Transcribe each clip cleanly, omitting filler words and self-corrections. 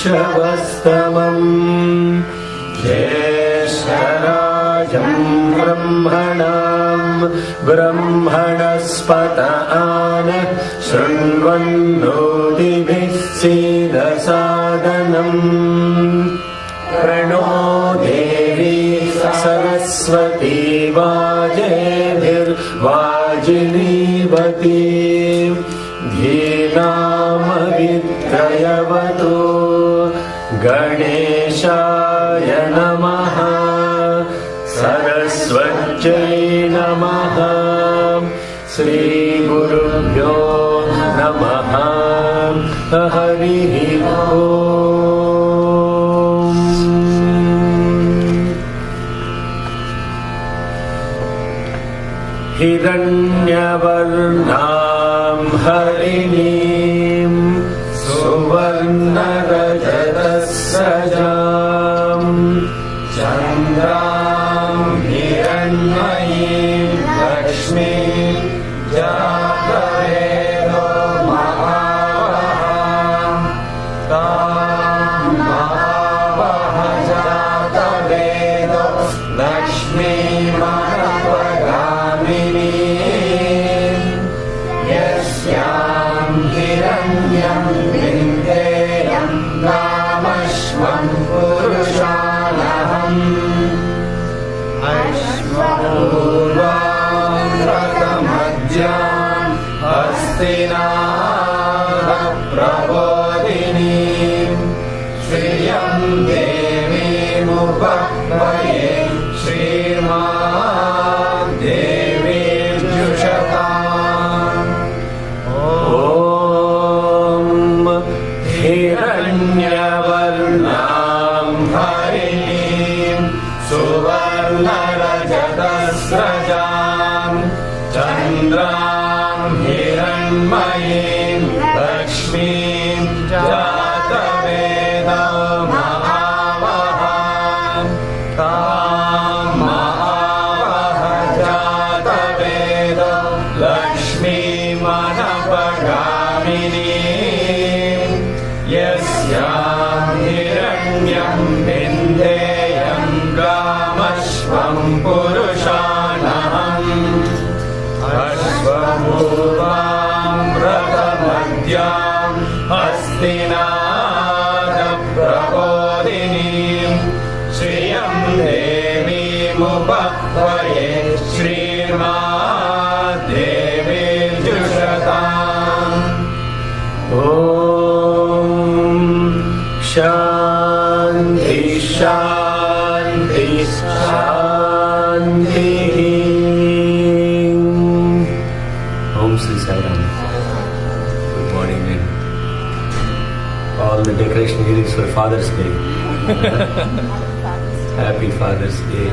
श्रवस्तमम् ज्येष्ठराजं ब्रह्मणस्पत आनः शृण्वन्नोतिभिः सीदसादनम् प्रणो देवी सरस्वती वाजेभिर्वाजिनीवती धीनामविद्रयवतु गणेशाय नमः सरस्वत्यै नमः श्रीगुरुभ्यो नमः हरिः ओम्। हिरण्यवर्णां हरिणीं सुवर्णरजतस्रजां चन्द्रां हिरण्मयीं लक्ष्मीं जातवेदो महावहां तां महावह जातवेदो लक्ष्मीमनपगामिनीं यस्यां हिरण्यं विन्देयं कामश्वं पुरुषानहम् अश्वपूर्वां रथमज्जां हस्तिनाथप्रबोधिनीं श्रियं देवीमुपह्वये श्रीर्मादेवीर्जुषताम्। ॐ हिरण्यवर्णां हरिणीं सुवर्णरजतस्रजां चन्द्रां हिरण्मयीं लक्ष्मीं जातवेदो महावहां तां महावह जातवेदो लक्ष्मीमनपगामिनीं यस्यां हिरण्यं विन्देयं कामश्वं पुरुषानहम् अश्वपूर्वां रथमद्यां हस्तिनाथप्रबोधिनीं श्रियं देवीमुपह्वये श्रीर्मादेवीर्जुषताम्। ॐ शान्ति शान्ति शान्तिः। Om Sri Sai Ram. Good morning and all the decoration here is for Father's Day. Happy Father's Day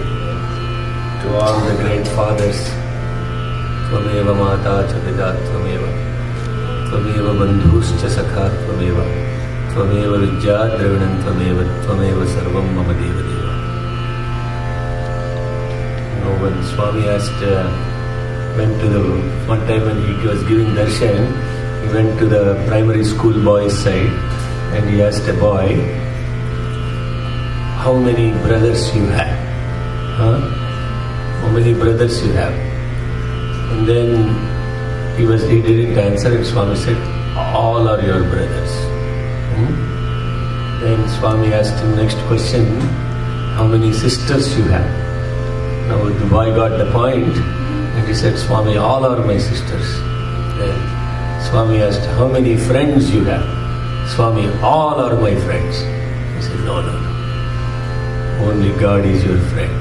to all the great fathers. Tvameva mata cha pita tvameva, tvameva bandhuscha sakha tvameva, tvameva vidya dravinam tvameva, tvameva sarvam mama deva deva. You know, when Swami went to the one time when he was giving darshan, he went to the primary school boys side and he asked a boy, how many brothers you have? How many brothers you have? And then he didn't answer it. Swami said, all are your brothers. Then Swami asked him next question, how many sisters you have? Now the boy got the point and he said, Swami, all are my sisters. Then Swami asked, how many friends you have? Swami, all are my friends. He said, no. Only God is your friend.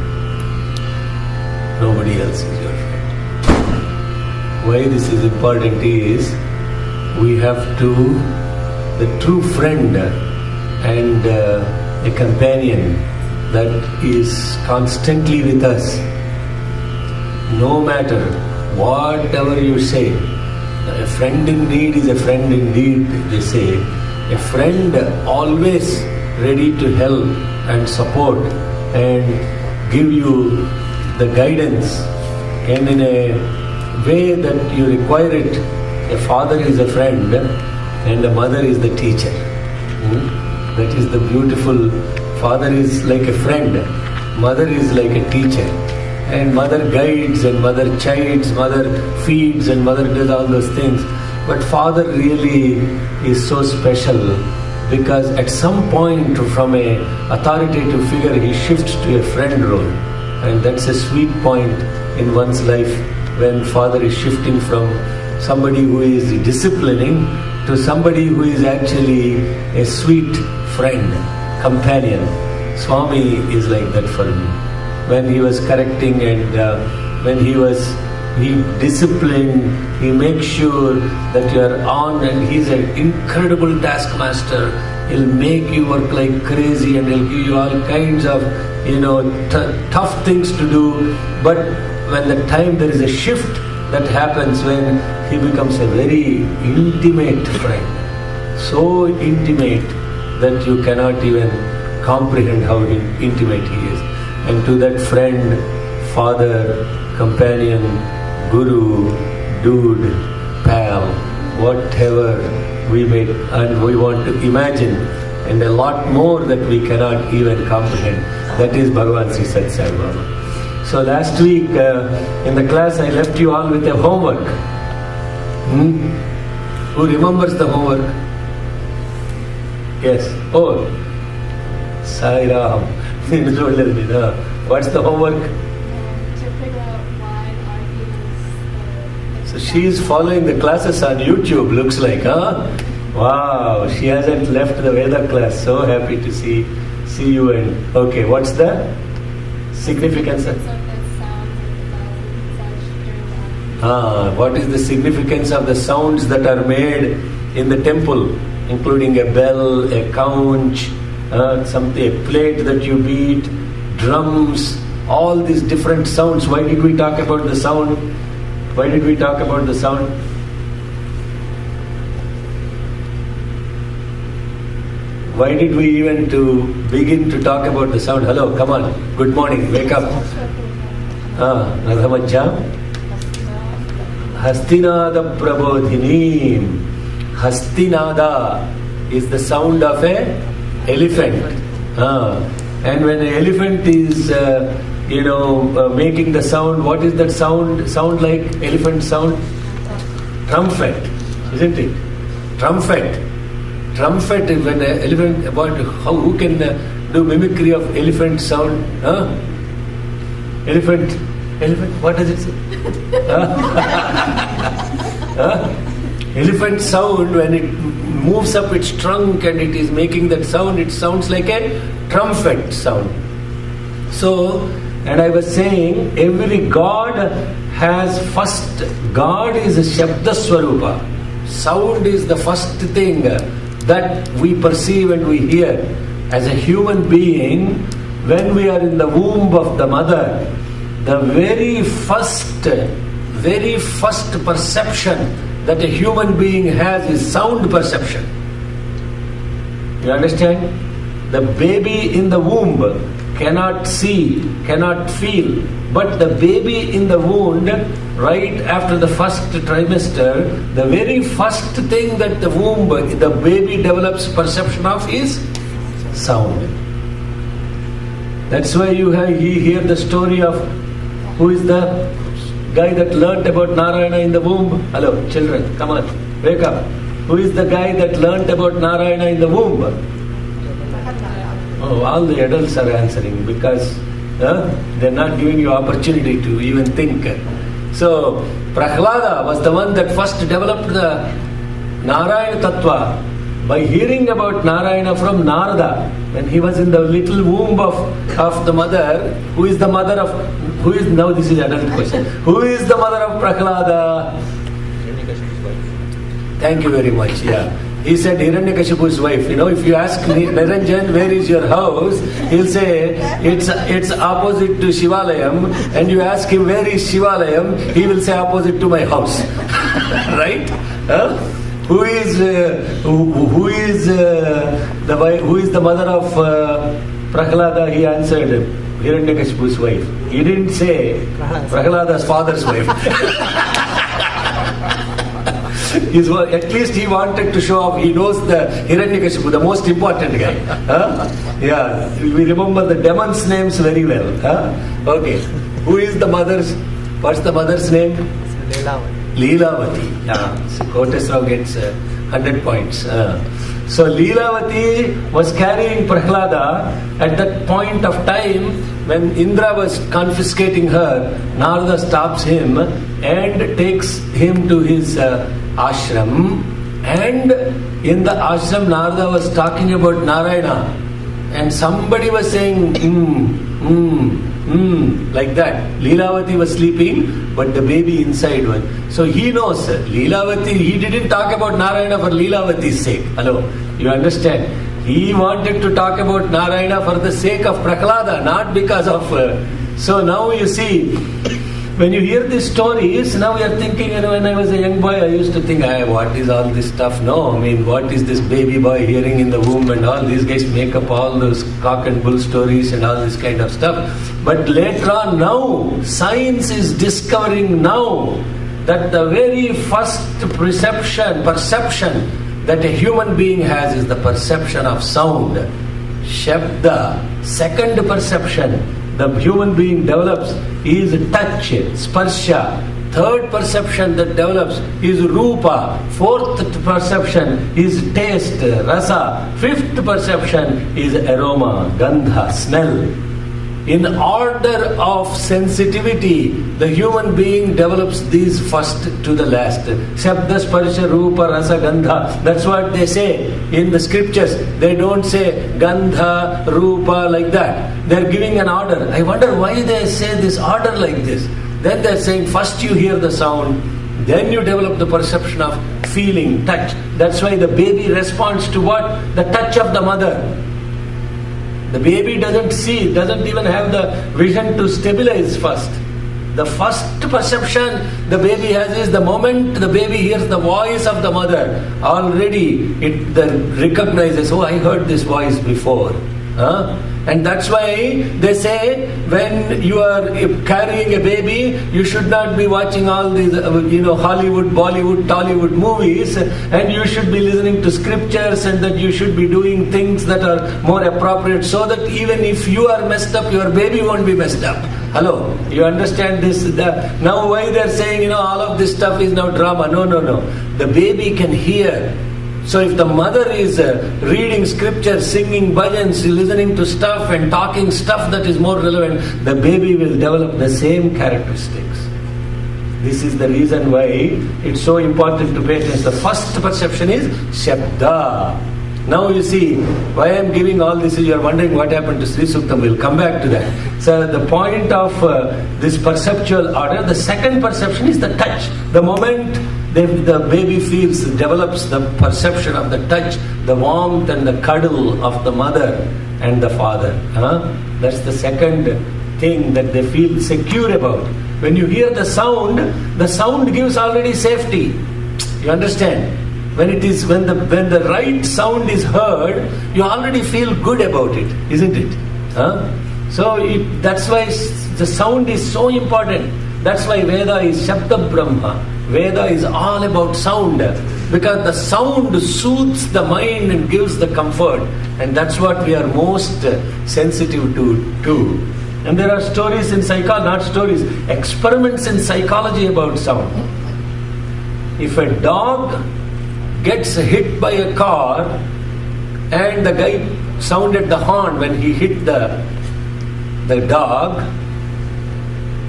Nobody else is your friend. Why this is important is, we have to, the true friend and a companion that is constantly with us, no matter whatever you say. A friend in need is a friend indeed, they say. A friend always ready to help and support and give you the guidance, and in a way that you require it. A father is a friend and a mother is the teacher. That is the beautiful. Father is like a friend, mother is like a teacher. And mother guides and mother chides, mother feeds and mother does all those things. But father really is so special, because at some point from a authoritative figure he shifts to a friend role. And that's a sweet point in one's life, when father is shifting from somebody who is disciplining to somebody who is actually a sweet friend, companion. Swami is like that for me. When he was correcting and when he disciplined, he makes sure that you are on, and he's an incredible taskmaster. He'll make you work like crazy and he'll give you all kinds of, tough things to do. But when the time there is a shift that happens, when he becomes a very intimate friend, so intimate that you cannot even comprehend how intimate he is. And to that friend, father, companion, guru, dude, pal, whatever we may and we want to imagine, and a lot more that we cannot even comprehend, that is Bhagavan Sri Sathya Sai Baba. So last week in the class I left you all with a homework. Who remembers the homework? Yes. Oh, Sai Ram. What's the homework? To figure out why arguments. So she is following the classes on YouTube, looks like, huh? Wow, she hasn't left the Veda class. So happy to see you. And okay, what's the significance of what is the significance of the sounds that are made in the temple, including a bell, a conch, a plate that you beat, drums, all these different sounds. Why did we talk about the sound? Why did we talk about the sound? Why did we even begin to talk about the sound? Hello, come on, good morning, wake up. Radhamajja? Hastinada Prabodhini. Hastinada is the sound of a elephant. And when an elephant is, making the sound, what is that sound? Sound like elephant sound? Trumpet, isn't it? Trumpet. Trumpet is when an elephant. Who can do mimicry of elephant sound? Elephant. What does it say? Elephant sound, when it moves up its trunk and it is making that sound, it sounds like a trumpet sound. So, and I was saying, every God has first, God is a Shabda Swarupa. Sound is the first thing that we perceive and we hear. As a human being, when we are in the womb of the mother, the very first perception that a human being has is sound perception. You understand? The baby in the womb cannot see, cannot feel, but the baby in the womb, right after the first trimester, the very first thing that the baby develops perception of is sound. That's why you hear the story of who is the guy that learnt about Narayana in the womb. Hello, children, come on, wake up. Who is the guy that learnt about Narayana in the womb? Oh, all the adults are answering because they're not giving you opportunity to even think. So, Prahlada was the one that first developed the Narayana Tattva by hearing about Narayana from Narada, when he was in the little womb of the mother, now this is another question, who is the mother of Prahlada? Thank you very much, yeah. He said Hiranyakashipu's wife. If you ask Niranjan, where is your house? He'll say, it's opposite to Shivalayam. And you ask him, where is Shivalayam? He will say, opposite to my house. Right? Who is the mother of Prahlada? He answered, Hiranyakashipu's wife. He didn't say Prahlada's father's wife. At least he wanted to show off. He knows the Hiranyakashipu, the most important guy. Yeah, we remember the demons' names very well. Okay. Who is the mother's? What's the mother's name? Leelavati. Yeah. So Kotesrao gets 100 points. So Leelavati was carrying Prahlada. At that point of time, when Indra was confiscating her, Narada stops him and takes him to his ashram, and in the ashram Narada was talking about Narayana, and somebody was saying like that. Leelavati was sleeping, but the baby inside was. So he knows Leelavati, he didn't talk about Narayana for Leelavati's sake. Hello, you understand? He wanted to talk about Narayana for the sake of Prahlada, not because of so now you see, when you hear these stories, now you are thinking, when I was a young boy, I used to think, what is all this stuff? No, what is this baby boy hearing in the womb, and all these guys make up all those cock and bull stories and all this kind of stuff. But later on, now, science is discovering now that the very first perception that a human being has is the perception of sound. Shabda, second perception the human being develops is touch, sparsha. Third perception that develops is rupa. Fourth perception is taste, rasa. Fifth perception is aroma, gandha, smell. In order of sensitivity, the human being develops these first to the last. Shabda, sparsha, rupa, rasa, gandha. That's what they say in the scriptures. They don't say gandha, rupa like that. They're giving an order. I wonder why they say this order like this. Then they're saying first you hear the sound, then you develop the perception of feeling, touch. That's why the baby responds to what? The touch of the mother. The baby doesn't see, doesn't even have the vision to stabilize first. The first perception the baby has is the moment the baby hears the voice of the mother, already it recognizes, oh, I heard this voice before. And that's why they say when you are carrying a baby, you should not be watching all these Hollywood, Bollywood, Tollywood movies, and you should be listening to scriptures, and that you should be doing things that are more appropriate, so that even if you are messed up, your baby won't be messed up. Hello, you understand this? Now why they're saying all of this stuff is now drama? No. The baby can hear. So if the mother is reading scripture, singing bhajans, listening to stuff and talking stuff that is more relevant, the baby will develop the same characteristics. This is the reason why it's so important to pay attention. The first perception is Shabda. Now you see, why I am giving all this, you are wondering what happened to Sri Suktam. We'll come back to that. So the point of this perceptual order, the second perception is the touch. The moment the baby develops the perception of the touch, the warmth and the cuddle of the mother and the father. That's the second thing that they feel secure about. When you hear the sound gives already safety. You understand? When the right sound is heard, you already feel good about it, isn't it? That's why the sound is so important. That's why Veda is Shabda Brahma. Veda is all about sound, because the sound soothes the mind and gives the comfort, and that's what we are most sensitive to. And there are stories in experiments in psychology about sound. If a dog gets hit by a car and the guy sounded the horn when he hit the dog,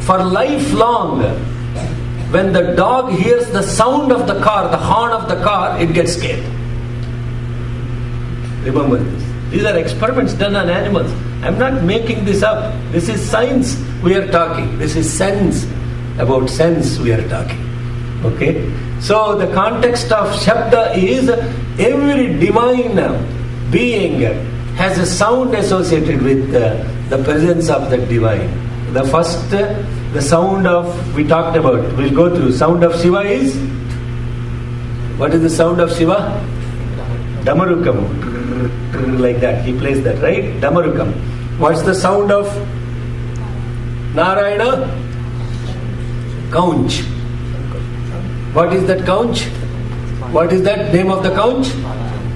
for lifelong, when the dog hears the sound of the car, the horn of the car, it gets scared. Remember this. These are experiments done on animals. I'm not making this up. This is science we are talking. This is sense. About sense we are talking. Okay? So the context of Shabda is every divine being has a sound associated with the presence of the divine. The first, the sound of, we talked about, we'll go through. Sound of Shiva is, what is the sound of Shiva? Damarukam. Like that, he plays that, right? Damarukam. What's the sound of Narayana? Conch. What is that conch? What is that name of the conch?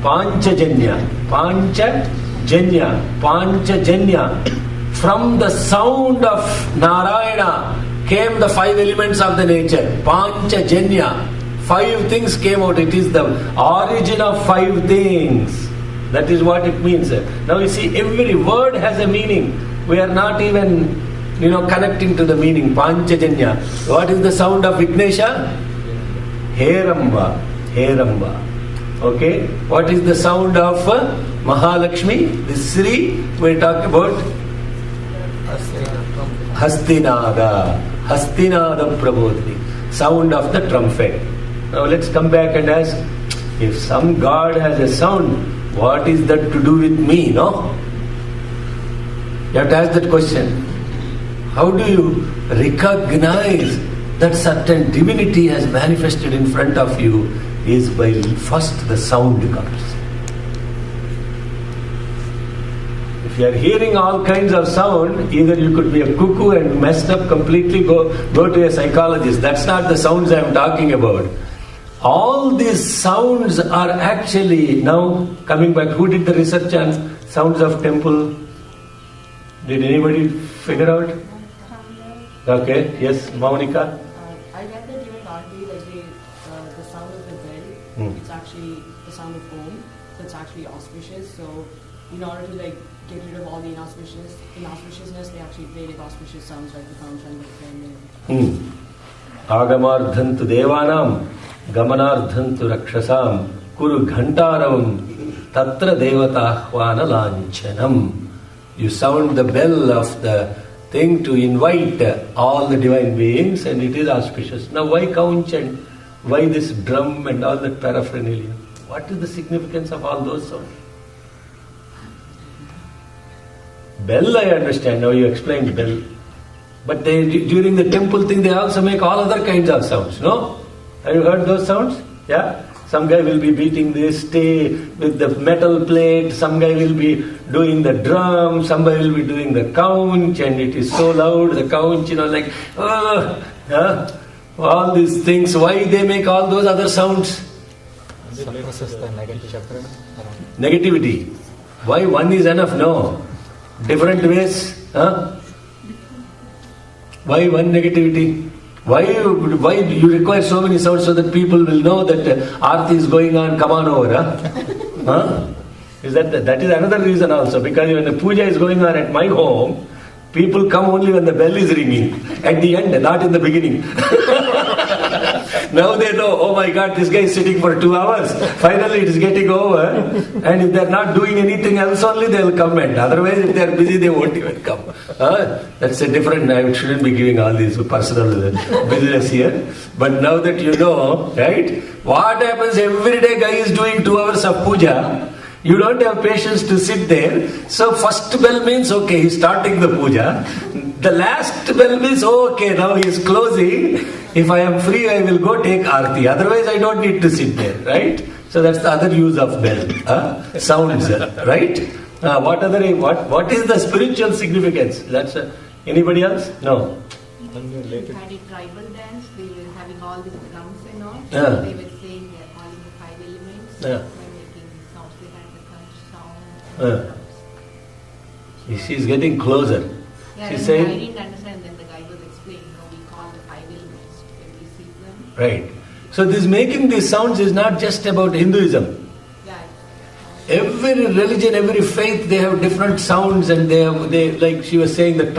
Panchajanya. Panchajanya. Panchajanya. From the sound of Narayana came the 5 elements of the nature. Panchajanya. 5 things came out. It is the origin of 5 things. That is what it means. Now you see, every word has a meaning. We are not even, connecting to the meaning. Panchajanya. What is the sound of Vignesha? Heramba. Heramba. Okay. What is the sound of Mahalakshmi? The Sri we talked about. Hastinada. Hastinada Prabodhini. Sound of the trumpet. Now let's come back and ask, if some God has a sound, what is that to do with me, no? You have to ask that question. How do you recognize that certain divinity has manifested in front of you? Is by first the sound comes. If you are hearing all kinds of sound, either you could be a cuckoo and messed up completely, go to a psychologist. That's not the sounds I am talking about. All these sounds are actually, now coming back, who did the research on sounds of temple? Did anybody figure out? Okay, yes, Maunika? I read that during Aarti, the sound of the bell, it's actually the sound of Om, so it's actually auspicious. So in order to get rid of all the inauspiciousness, they actually play auspicious sounds like the conch and the flame. Agamardhantu devanam gamanardhantu rakshasam kuru ghantaram tatra devatahvana lanchanam. You sound the bell of the thing to invite all the divine beings, and it is auspicious. Now why conch and why this drum and all that paraphernalia? What is the significance of all those sounds? Bell I understand, now you explained bell. But during the temple thing, they also make all other kinds of sounds, no? Have you heard those sounds? Yeah? Some guy will be beating this with the metal plate, some guy will be doing the drum, somebody will be doing the conch, and it is so loud, the conch, all these things. Why they make all those other sounds? Negativity. Why one is enough? No. Different ways. Why one negativity? Why you require so many sounds so that people will know that Aarti is going on, come on over? Is that is another reason also, because when the puja is going on at my home, people come only when the bell is ringing, at the end, not in the beginning. Now they know, oh my God, this guy is sitting for 2 hours. Finally it is getting over. And if they are not doing anything else only, they will come. And otherwise, if they are busy, they won't even come. That's a different, I shouldn't be giving all these personal business here. But now that you know, right? What happens every day, guy is doing 2 hours of puja. You don't have patience to sit there. So first bell means, okay, he's starting the puja. The last bell means, okay, now he is closing. If I am free, I will go take Aarti. Otherwise, I don't need to sit there, right? So that's the other use of bell. Sounds, right? What is the spiritual significance? That's anybody else? No. When they had a tribal dance, they were having all these drums and all. So they were saying they're calling the 5 elements. By making sounds, they had the conch sound. She is getting closer. Yeah, She's saying, I didn't understand. Then the guy was explaining, we call the 5 elements every season. Right. So this making these sounds is not just about Hinduism. Every religion, every faith, they have different sounds, and they like she was saying, the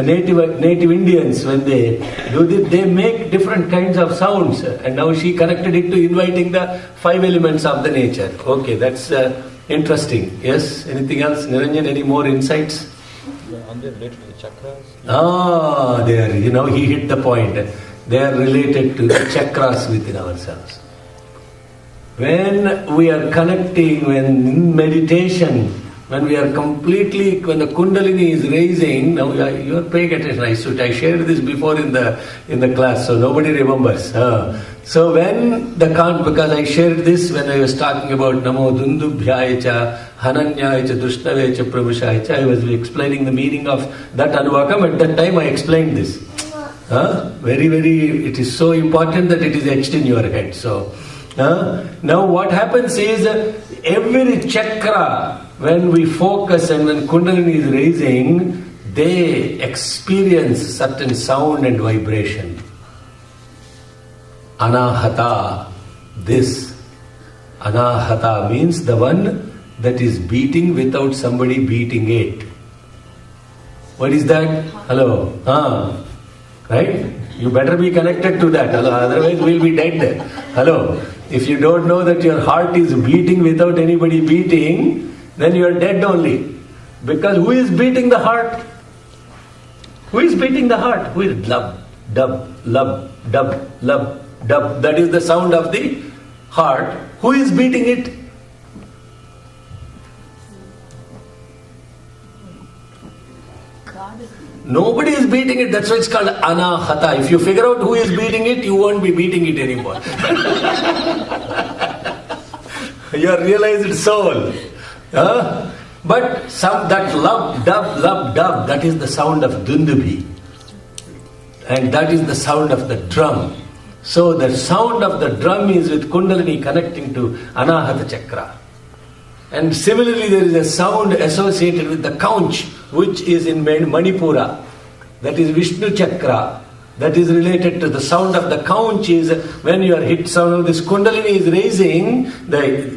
native Indians, when they do this, they make different kinds of sounds. And now she connected it to inviting the 5 elements of the nature. Okay, that's Interesting. Yes? Anything else? Niranjan, any more insights? Are they related to the chakras? There, he hit the point. They are related to the chakras within ourselves. When we are connecting, when in meditation, when we are completely, when the Kundalini is raising, now you are paying attention. I shared this before in the class, so nobody remembers. So when because I shared this when I was talking about Namo Dundubhyaya cha, Hananyaya cha, Dushnave cha, Pramushaya cha, I was explaining the meaning of that Anuvakam. At that time I explained this. Very, very, it is so important that it is etched in your head. So, now what happens is every chakra, when we focus and when Kundalini is raising, they experience certain sound and vibration. Anahata, this. Anahata means the one that is beating without somebody beating it. What is that? Hello? Right? You better be connected to that. Otherwise we'll be dead. Hello? If you don't know that your heart is beating without anybody beating, then you are dead only. Because who is beating the heart? Who is beating the heart? Who is love, dub, love, dub, love, dub. That is the sound of the heart. Who is beating it? Nobody is beating it. That's why it's called anahata. If you figure out who is beating it, you won't be beating it anymore. Your realized soul. But that love, dub, that is the sound of Dundubi. And that is the sound of the drum. So the sound of the drum is with Kundalini connecting to Anahata Chakra. And similarly there is a sound associated with the Kaunch, which is in Manipura. That is Vishnu Chakra. That is related to the sound of the Kaunch is when you are hit sound of this Kundalini is raising,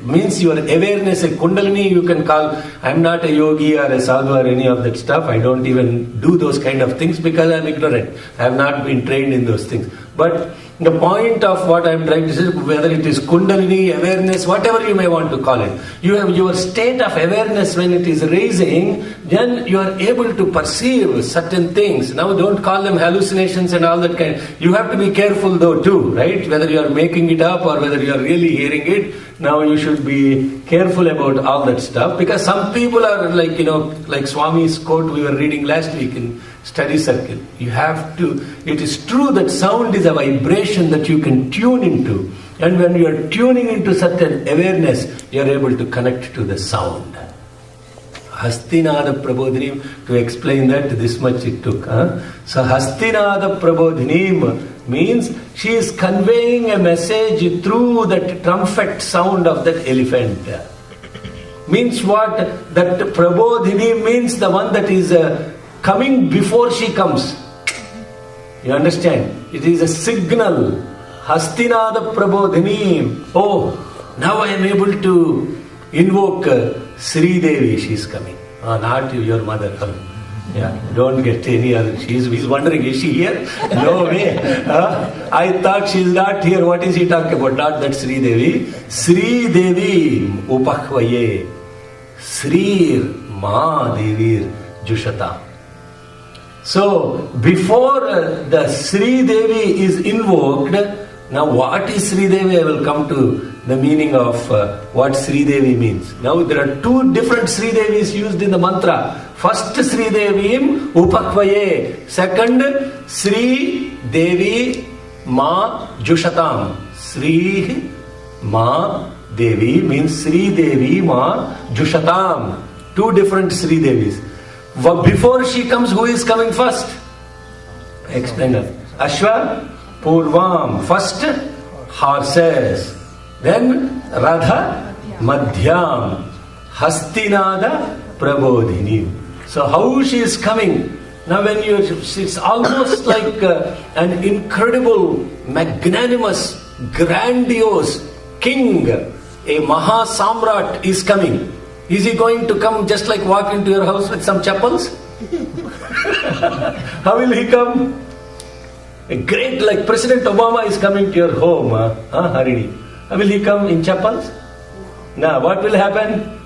means your awareness, a Kundalini you can call, I am not a yogi or a sadhu or any of that stuff. I don't even do those kind of things because I am ignorant. I have not been trained in those things. But the point of what I am trying to say, whether it is Kundalini, awareness, whatever you may want to call it, you have your state of awareness when it is raising, then you are able to perceive certain things. Now don't call them hallucinations and all that kind. You have to be careful though too, right? Whether you are making it up or whether you are really hearing it, now you should be careful about all that stuff, because some people are like Swami's quote we were reading last week in study circle. You have to, it is true that sound is a vibration that you can tune into, and when you are tuning into certain awareness, you are able to connect to the sound. Hastinada Prabodhinim, to explain that, this much it took. So Hastinada Prabodhinim means she is conveying a message through that trumpet sound of that elephant. Means what? That Prabodhini means the one that is coming before she comes. You understand? It is a signal. Hastinada Prabodhini. Oh, now I am able to invoke Sri Devi. She is coming. Not your mother. Yeah, don't get any other. He's wondering, is she here? No way. I thought she is not here. What is he talking about? Not that Sri Devi. Sri Devi Upakhvaye. Sri Ma Devir Jushata. So, before the Sri Devi is invoked, now what is Sri Devi? I will come to the meaning of what Sri Devi means. Now there are two different Sri Devis used in the mantra. First Sri Devim Upakhvaye. Second Sri Devi Ma Jushatam. Sri Ma Devi means Sri Devi Ma Jushatam. Two different Sri Devis. Before she comes, who is coming first? Explain that. Ashwa Purvam. First horses. Then Radha Madhyam. Hastinada Prabodhini. So how she is coming? Now when it's almost like an incredible, magnanimous, grandiose king. A Maha Samrat is coming. Is he going to come just like walk into your house with some chappals? How will he come? A great, like President Obama is coming to your home, Harini. How will he come in chappals? Now, what will happen?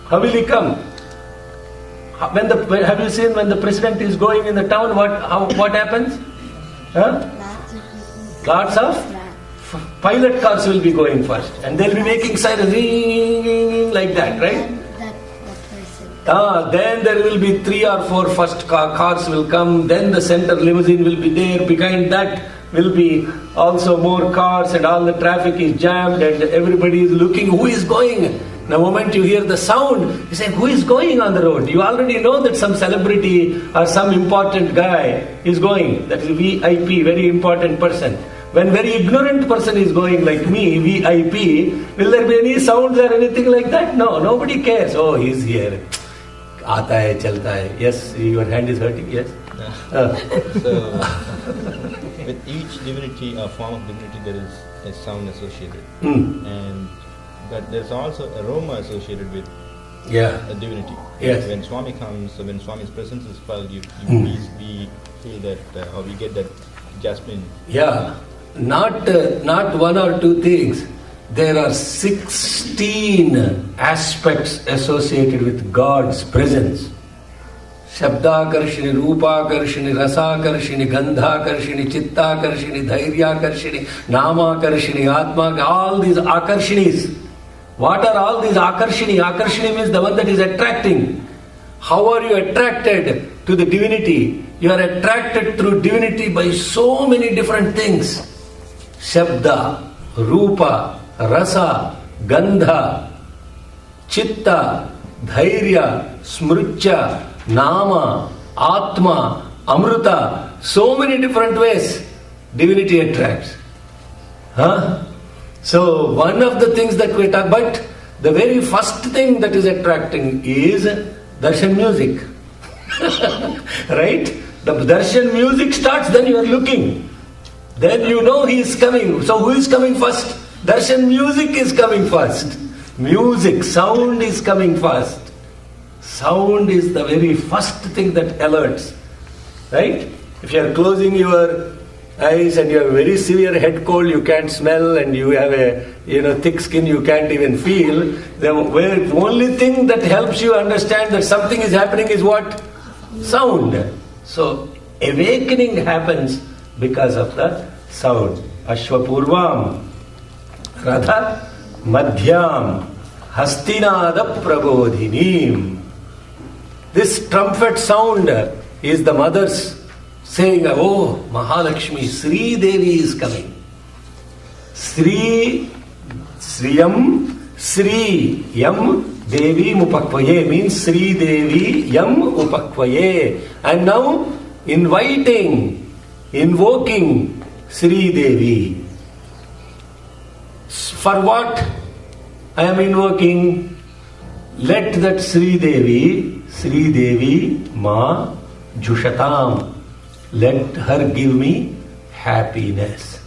How will he come? Have you seen when the president is going in the town, what happens? Huh? Lots of pilot cars will be going first, and they'll be making sirens like that, right? Then there will be 3 or 4 first cars will come, then the center limousine will be there, behind that will be also more cars, and all the traffic is jammed and everybody is looking who is going. The moment you hear the sound, you say, who is going on the road? You already know that some celebrity or some important guy is going. That is VIP, very important person. When very ignorant person is going like me, VIP, will there be any sounds or anything like that? No, nobody cares. Oh, he's here. Aata hai, chalta hai. Yes, your hand is hurting, yes? So, with each divinity, a form of divinity, there is a sound associated. But there's also aroma associated with a divinity. Yes. When Swami comes, when Swami's presence is felt, we feel that, or we get that jasmine. Yeah, not 1 or 2 things. There are 16 aspects associated with God's presence. Shabdakarshini, Rupakarshini, Rasakarshini, Gandhakarshini, Chittakarshini, Dhairyakarshini, Namakarshini, Atma, all these Akarshinis. What are all these Akarshini? Akarshini means the one that is attracting. How are you attracted to the divinity? You are attracted through divinity by so many different things. Shabda, Rupa, Rasa, Gandha, Chitta, Dhairya, Smrutya, Nama, Atma, Amruta. So many different ways divinity attracts. So one of the things that we talk, but the very first thing that is attracting is darshan music. Right? The darshan music starts, then you are looking. Then you know he is coming. So who is coming first? Darshan music is coming first. Music, sound is coming first. Sound is the very first thing that alerts. Right? If you are closing your eyes and you have a very severe head cold, you can't smell, and you have a thick skin, you can't even feel. The only thing that helps you understand that something is happening is what? Sound. So awakening happens because of the sound. Ashwapurvam, Radha Madhyam, Hastinada Prabodhinim. This trumpet sound is the mother's saying, oh, Mahalakshmi, Sri Devi is coming. Sriyam, Sri Yam Devi Mupakvaye means Sri Devi Yam Upakvaye. And now invoking Sri Devi. For what I am invoking? Let that Sri Devi Ma Jushatam. Let her give me happiness.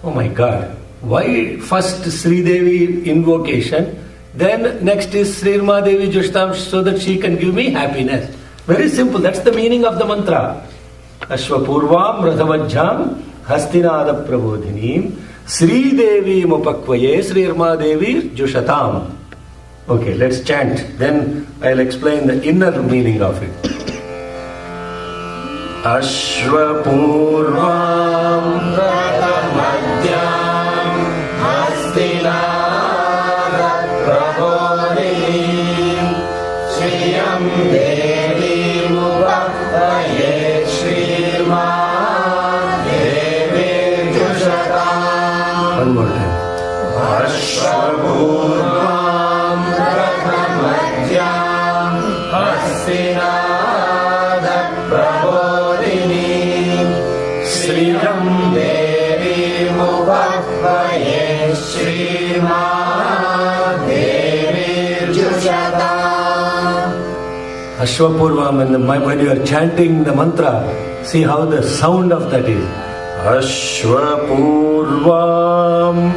Oh my God. Why first Sri Devi invocation, then next is Sri Rama Devi Jushatam, so that she can give me happiness? Very simple. That's the meaning of the mantra. Ashwapurvam Radhavajjam Hastinada Prabodhinim Sri Devi Mupakvaye Sri Rama Devi Jushatam. Okay, let's chant. Then I'll explain the inner meaning of it. Ashwapurvam Radhamadhyam Hastinada Prabodhinim Shriyam Devi Mupakvaye Sri Rama Devi Jushatam. One more time. Ashwapurvam Radhamadhyam Hastinada Prabodhinim Sriyam Devi Mupakvaye Sri Rama Devi Jushatam. Ashwapurvam, and when you are chanting the mantra, see how the sound of that is. Ashwapurvam.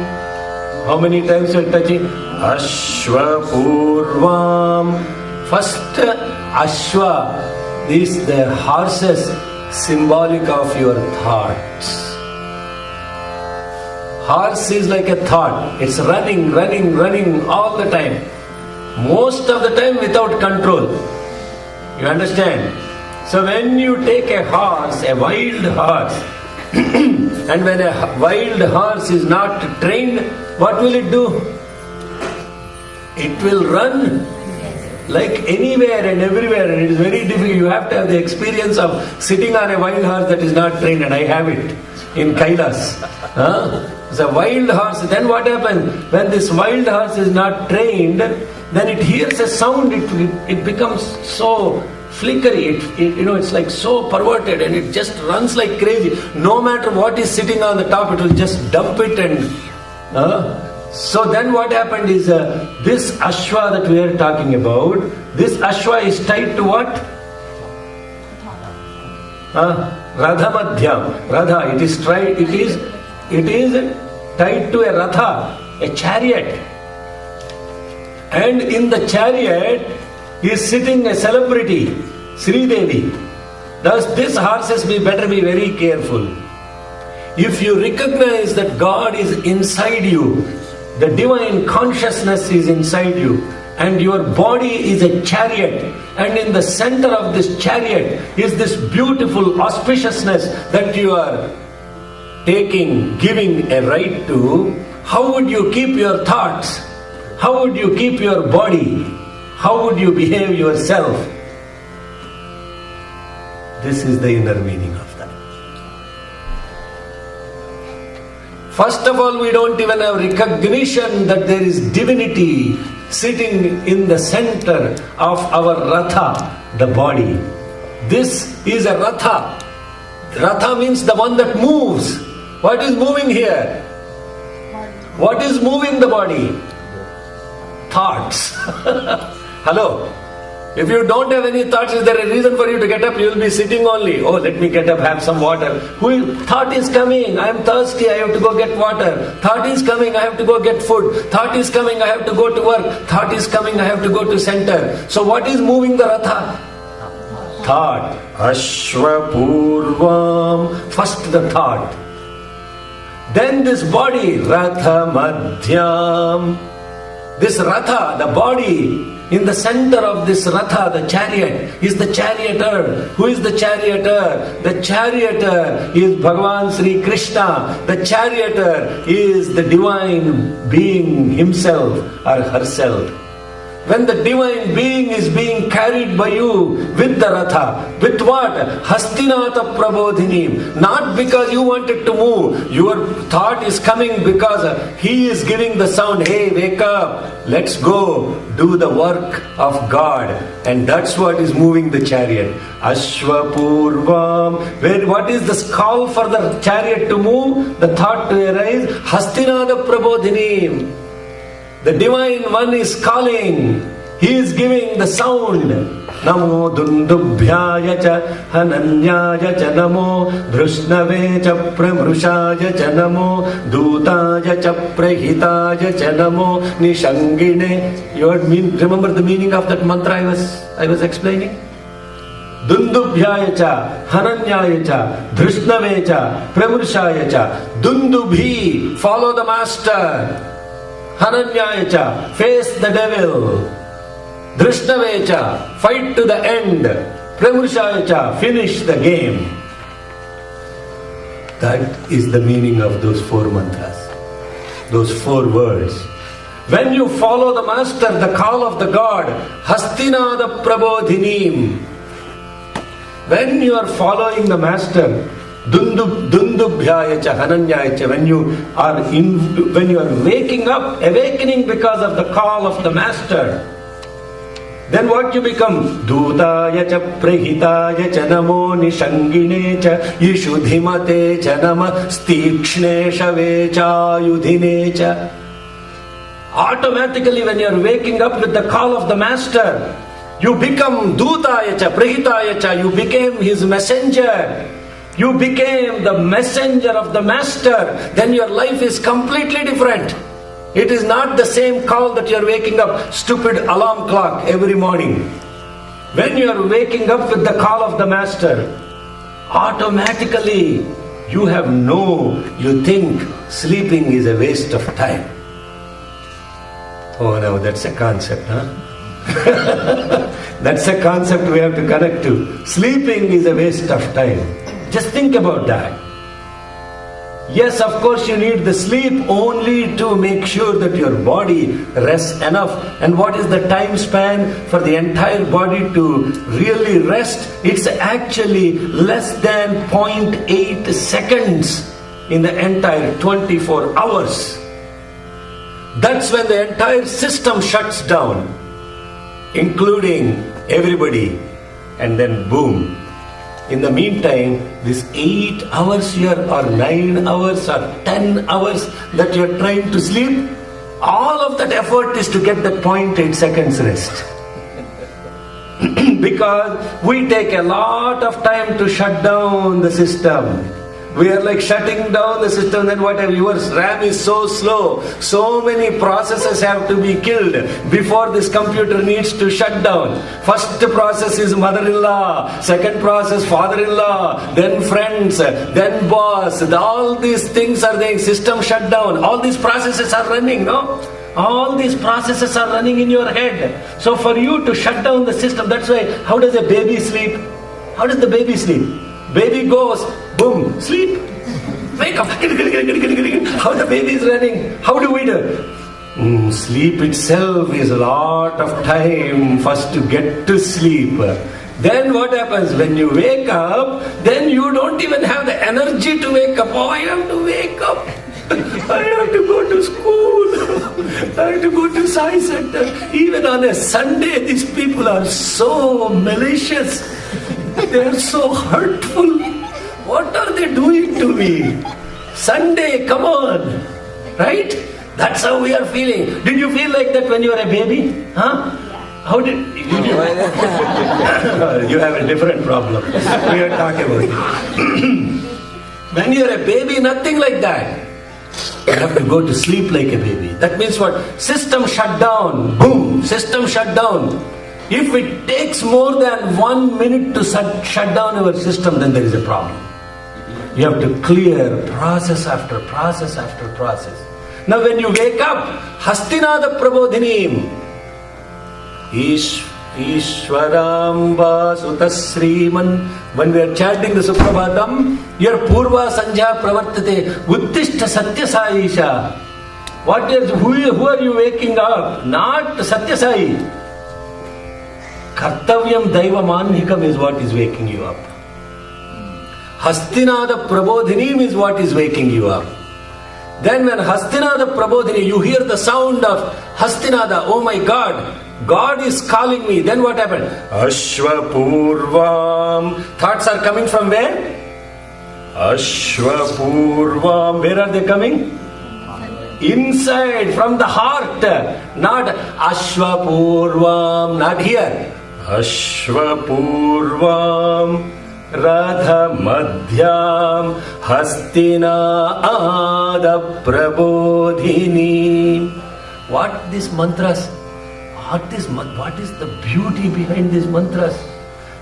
How many times you are touching? Ashwapurvam. First, Ashwa is the horses, symbolic of your thoughts. Horse is like a thought. It's running all the time. Most of the time without control. You understand? So when you take a horse, a wild horse, and when a wild horse is not trained, what will it do? It will run like anywhere and everywhere, and it is very difficult. You have to have the experience of sitting on a wild horse that is not trained, and I have it in Kailas. It's a wild horse. Then what happens? When this wild horse is not trained, then it hears a sound, it becomes so flickery, it's like so perverted, and it just runs like crazy. No matter what is sitting on the top, it will just dump it. And so then what happened is, this Ashwa that we are talking about, this Ashwa is tied to what? Radha Madhyam. Radha, it is tied to a Ratha, a chariot. And in the chariot is sitting a celebrity, Sri Devi. Thus these horses better be very careful. If you recognize that God is inside you, the divine consciousness is inside you, and your body is a chariot, and in the center of this chariot is this beautiful auspiciousness that you are giving a right to, how would you keep your thoughts? How would you keep your body? How would you behave yourself? This is the inner meaning of that. First of all, we don't even have recognition that there is divinity sitting in the center of our Ratha, the body. This is a Ratha. Ratha means the one that moves. What is moving here? What is moving the body? Thoughts. Hello? If you don't have any thoughts, is there a reason for you to get up? You will be sitting only. Oh, let me get up, have some water. Thought is coming, I am thirsty, I have to go get water. Thought is coming, I have to go get food. Thought is coming, I have to go to work. Thought is coming, I have to go to center. So what is moving the Ratha? Thought. Ashwa Purvam. First the thought. Then this body, Ratha Madhyam. This Ratha, the body, in the center of this Ratha, the chariot, is the charioteer. Who is the charioteer? The charioteer is Bhagavan Sri Krishna. The charioteer is the divine being himself or herself. When the divine being is being carried by you with the Ratha, with what? Hastinata Prabodhini. Not because you wanted to move. Your thought is coming because he is giving the sound, hey, wake up, let's go, do the work of God. And that's what is moving the chariot. Ashwa Purvam. What is this call for the chariot to move? The thought to arise? Hastinata Prabodhini. The Divine One is calling. He is giving the sound. Namo Dundubhyaya cha Hananyaya cha Namo Dhrushnave cha Pramrushaya cha Namo Dutaya cha Prahitaya cha Namo Nishangine. Remember the meaning of that mantra I was explaining? Dundubhyaya cha Hananyaya cha Dhrushnave cha Pramrushaya cha. Dundubhi, follow the master. Hananyayacha, face the devil. Dhrishnavecha, fight to the end. Pramrushyacha, finish the game. That is the meaning of those 4 mantras, those 4 words. When you follow the master, the call of the God, Hastinada Prabodhinim. When you are following the master, Dundubhyayacha, Hananyayacha, when you are waking up, awakening because of the call of the master, then what you become? Dutayacha Prahitayacha Namo Nishanginecha Yishudhimate Nama Stikshnesha Vecha Yudhinecha. Automatically, when you are waking up with the call of the master, you become Dutayacha Prahitayacha, you became his messenger. You became the messenger of the master. Then your life is completely different. It is not the same call that you are waking up, stupid alarm clock every morning. When you are waking up with the call of the master, automatically you think sleeping is a waste of time. Oh, now that's a concept, huh? That's a concept we have to connect to. Sleeping is a waste of time. Just think about that. Yes, of course you need the sleep only to make sure that your body rests enough. And what is the time span for the entire body to really rest? It's actually less than 0.8 seconds in the entire 24 hours. That's when the entire system shuts down, including everybody. And then boom. In the meantime, this 8 hours here or 9 hours or 10 hours that you're trying to sleep, all of that effort is to get that 0.8 seconds rest. Because we take a lot of time to shut down the system. We are like shutting down the system, then whatever, your RAM is so slow, so many processes have to be killed before this computer needs to shut down. First process is mother-in-law, second process father-in-law, then friends, then boss. All these things are the system shut down. All these processes are running, no? All these processes are running in your head. So for you to shut down the system, that's why, how does a baby sleep? How does the baby sleep? Baby goes, boom, sleep. Wake up. How the baby is running. How do we do? Sleep itself is a lot of time first to get to sleep. Then what happens? When you wake up, then you don't even have the energy to wake up. Oh, I have to wake up. I have to go to school. I have to go to Sai Center. Even on a Sunday, these people are so malicious. They are so hurtful. What are they doing to me? Sunday, come on. Right? That's how we are feeling. Did you feel like that when you were a baby? Huh? How did you? You have a different problem. We are talking about it. When you are a baby, nothing like that. You have to go to sleep like a baby. That means what? System shut down. Boom. System shut down. If it takes more than 1 minute to shut down your system, then there is a problem. You have to clear process after process after process. Now when you wake up, Hastinada Prabodhinim, Ishwaramba Sutasriman, when we are chanting the Suprabhatam, your Purva Sanja Pravartate, Uttishta Satya Saisha. Who are you waking up? Not Satya Sai. Kartavyam Daivamanhikam is what is waking you up. Hastinada Prabodhinim is what is waking you up. Then when Hastinada Prabodhini, you hear the sound of Hastinada, oh my God, God is calling me. Then what happened? Ashwapurvam. Thoughts are coming from where? Ashwapurvam. Where are they coming? Inside, from the heart. Not Ashwapurvam, not here. Ashwapurvam Radha Madhyam Hastina Ada Prabodhini. What these mantras? What is the beauty behind these mantras?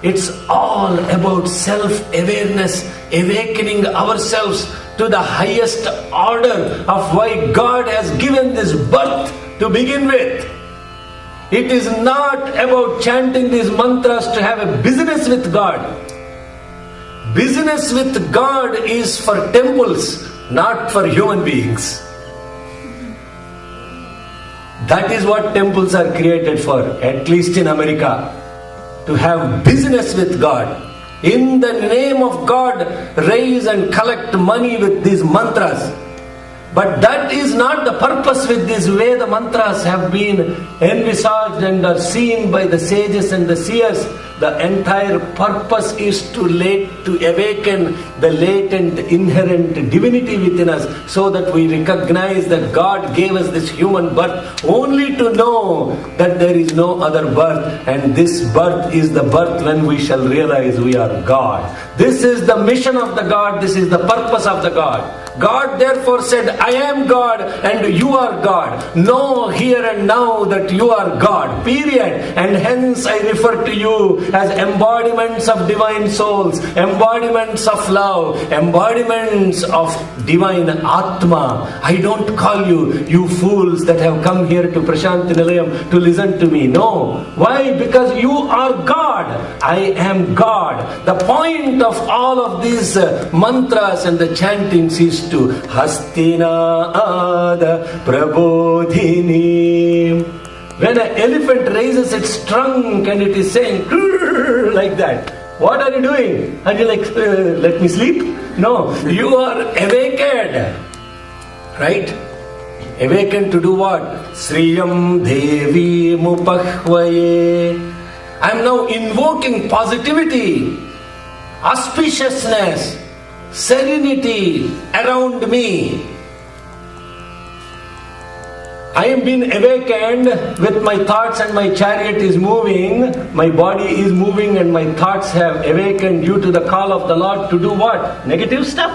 It's all about self-awareness, awakening ourselves to the highest order of why God has given this birth to begin with. It is not about chanting these mantras to have a business with God. Business with God is for temples, not for human beings. That is what temples are created for, at least in America. To have business with God. In the name of God, raise and collect money with these mantras. But that is not the purpose with this way the mantras have been envisaged and are seen by the sages and the seers. The entire purpose is to awaken the latent, inherent divinity within us, so that we recognize that God gave us this human birth only to know that there is no other birth, and this birth is the birth when we shall realize we are God. This is the mission of the God, this is the purpose of the God. God therefore said, I am God and you are God. Know here and now that you are God. Period. And hence I refer to you as embodiments of divine souls, embodiments of love, embodiments of divine Atma. I don't call you fools that have come here to Prashanti Nilayam to listen to me. No. Why? Because you are God. I am God. The point of all of these mantras and the chantings is to Hastina Ada Prabodhini. When an elephant raises its trunk and it is saying like that, what are you doing? Are you like, let me sleep? No, you are awakened. Right? Awakened to do what? Sriyam Devi Mupahvaye. I am now invoking positivity, auspiciousness, serenity around me. I am being awakened with my thoughts and my chariot is moving, my body is moving and my thoughts have awakened due to the call of the Lord to do what? Negative stuff?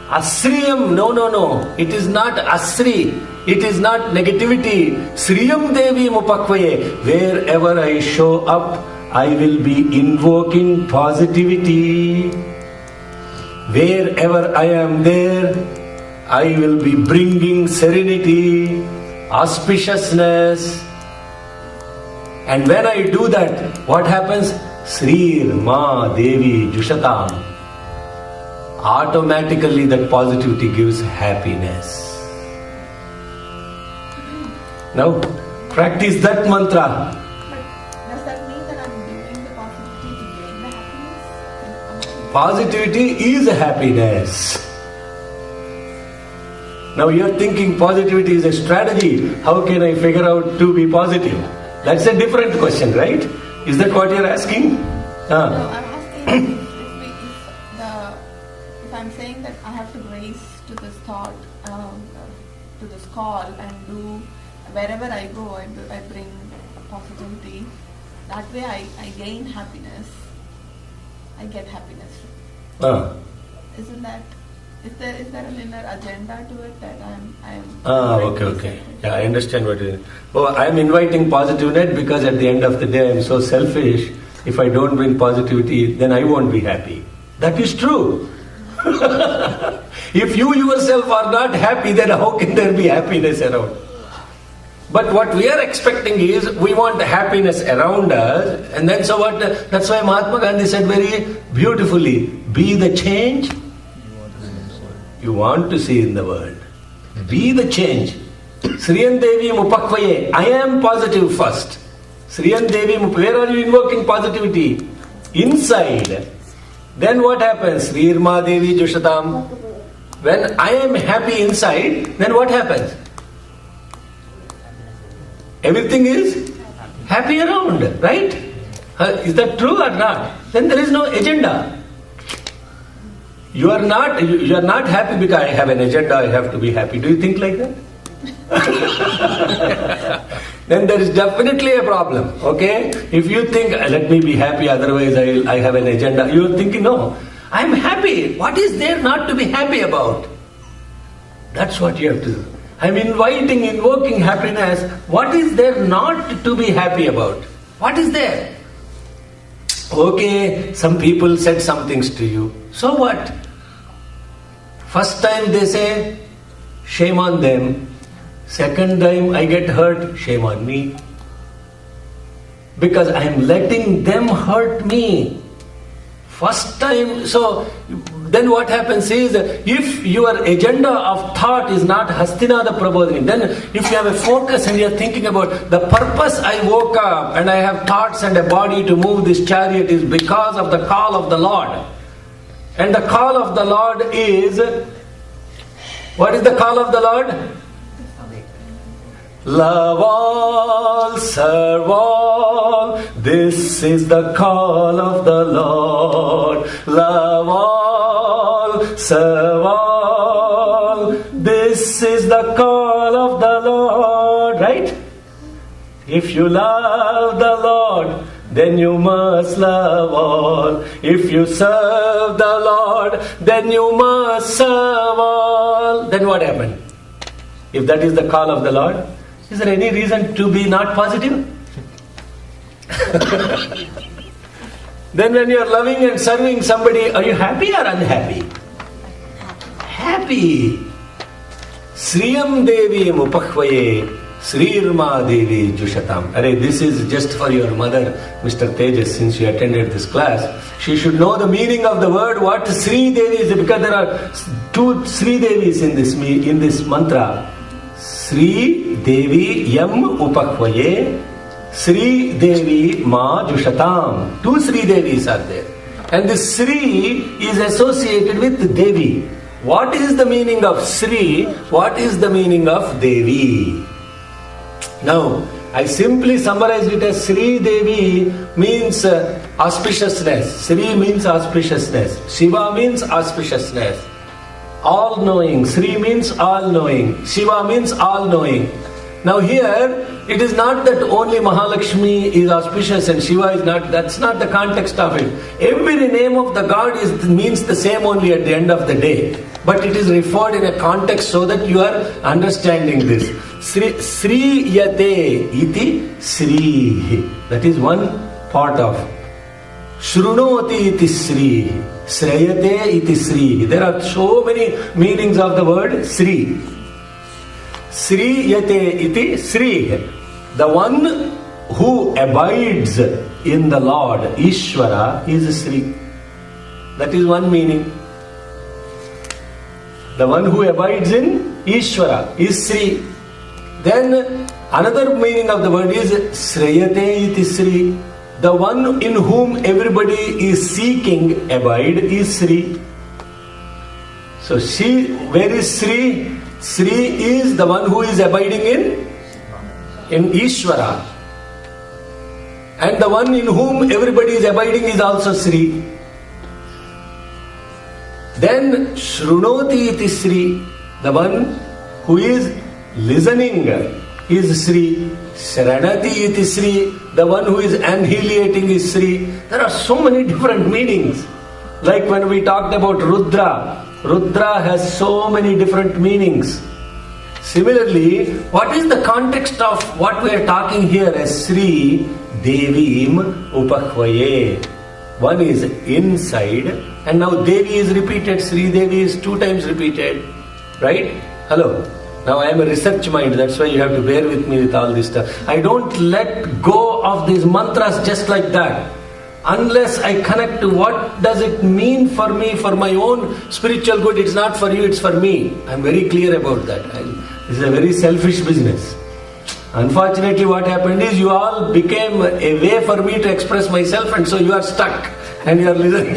Asriyam, no. It is not Asri. It is not negativity. Sriyam Devi Mupakvaye. Wherever I show up, I will be invoking positivity. Wherever I am there, I will be bringing serenity, auspiciousness. And when I do that, what happens? Srir Ma Devi Jushatam. Automatically that positivity gives happiness. Now, practice that mantra. But does that mean that I'm doing the positivity to gain the happiness? Positivity is happiness. Now you're thinking positivity is a strategy. How can I figure out to be positive? That's a different question, right? Is that what you're asking? No, I'm asking if I'm saying that I have to raise to this thought, to this call and do wherever I go, I bring positivity. That way I gain happiness. I get happiness. Isn't that? Is there an inner agenda to it that I'm okay. Yeah, I understand what it is. Oh, I'm inviting positiveness because at the end of the day I'm so selfish. If I don't bring positivity, then I won't be happy. That is true. If you yourself are not happy, then how can there be happiness around? But what we are expecting is, we want happiness around us, and then so what? That's why Mahatma Gandhi said very beautifully, be the change you want to see in the world. Be the change. Sriyam Devi Mupakvaye. I am positive first. Sriyam Devi where are you invoking positivity? Inside. Then what happens? Sri Ma Devi Jushatam. When I am happy inside, then what happens? Everything is happy around, right? Is that true or not? Then there is no agenda. You are not happy because I have an agenda, I have to be happy. Do you think like that? Then there is definitely a problem, okay? If you think, let me be happy, otherwise I have an agenda. You are thinking, no, I am happy. What is there not to be happy about? That's what you have to do. I am invoking happiness. What is there not to be happy about? What is there? Okay, some people said some things to you. So what? First time they say, shame on them. Second time I get hurt, shame on me. Because I am letting them hurt me. First time, so then what happens is, if your agenda of thought is not Hastinada Prabodhini, then if you have a focus and you are thinking about the purpose I woke up and I have thoughts and a body to move this chariot is because of the call of the Lord. And the call of the Lord is, what is the call of the Lord? Love all, serve all, this is the call of the Lord. Love all, serve all, this is the call of the Lord. Right? If you love the Lord, then you must love all. If you serve the Lord, then you must serve all. Then what happened? If that is the call of the Lord, is there any reason to be not positive? Then when you are loving and serving somebody, are you happy or unhappy? Happy. Sriyam Devi Mupahvaye Srirma Devi Jushatam. Arey, this is just for your mother, Mr. Tejas, since you attended this class. She should know the meaning of the word, what Sri Devi is, because there are two Sri Devis in this mantra. Sri Devi Yam Upahvaye Sri Devi Ma Jushatam. Two Sri Devis are there. And this Sri is associated with Devi. What is the meaning of Sri? What is the meaning of Devi? Now, I simply summarized it as Sri Devi means auspiciousness. Sri means auspiciousness. Shiva means auspiciousness. All-knowing. Sri means all-knowing. Shiva means all-knowing. Now here, it is not that only Mahalakshmi is auspicious and Shiva is not. That's not the context of it. Every name of the God means the same only at the end of the day. But it is referred in a context so that you are understanding this. Sri Yate iti Sri. That is one part of. Shrunoti iti Sri. Srayate iti Sri. There are so many meanings of the word Sri. Sri Yate iti Sri. The one who abides in the Lord, Ishvara, is Sri. That is one meaning. The one who abides in Ishvara is Sri. Then another meaning of the word is Srayate iti Sri. The one in whom everybody is seeking abide is Sri. So where is Sri? Sri is the one who is abiding in Ishvara. And the one in whom everybody is abiding is also Sri. Then Shrunoti iti Sri. The one who is listening is Sri. Sharanati iti Sri. The one who is annihilating is Sri. There are so many different meanings. Like when we talked about Rudra. Rudra has so many different meanings. Similarly, what is the context of what we are talking here as Sri Devim Upahvaye? One is inside, and now Devi is repeated. Sri Devi is 2 times repeated. Right? Hello. Now I am a research mind, that's why you have to bear with me with all this stuff. I don't let go of these mantras just like that. Unless I connect to what does it mean for me, for my own spiritual good. It's not for you, it's for me. I'm very clear about that. This is a very selfish business. Unfortunately, what happened is you all became a way for me to express myself, and so you are stuck and you are listening.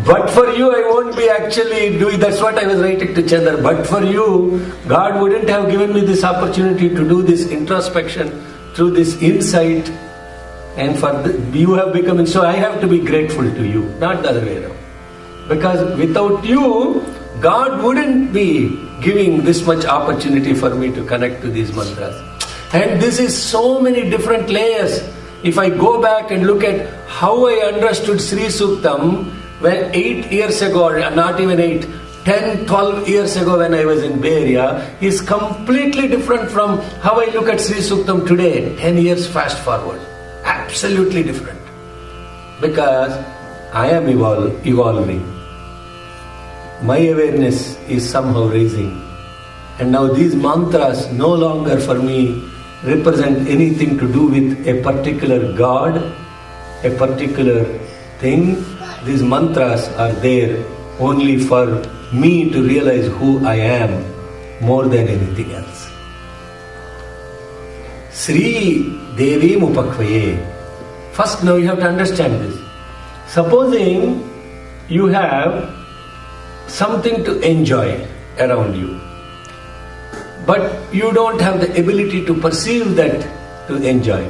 But for you, I won't be actually doing. That's what I was writing to Chandra. But for you, God wouldn't have given me this opportunity to do this introspection through this insight. And you have become, so I have to be grateful to you, not the other way around. Because without you, God wouldn't be giving this much opportunity for me to connect to these mantras. And this is so many different layers. If I go back and look at how I understood Sri Suktam, when 8 years ago, or not even 8, 10, 12 years ago when I was in Bay Area, is completely different from how I look at Sri Suktam today, 10 years fast forward. Absolutely different. Because I am evolving. My awareness is somehow raising. And now these mantras no longer for me represent anything to do with a particular God, a particular thing. These mantras are there only for me to realize who I am more than anything else. Sri Devi Mupakvaye. First, now you have to understand this. Supposing you have something to enjoy around you, but you don't have the ability to perceive that to enjoy.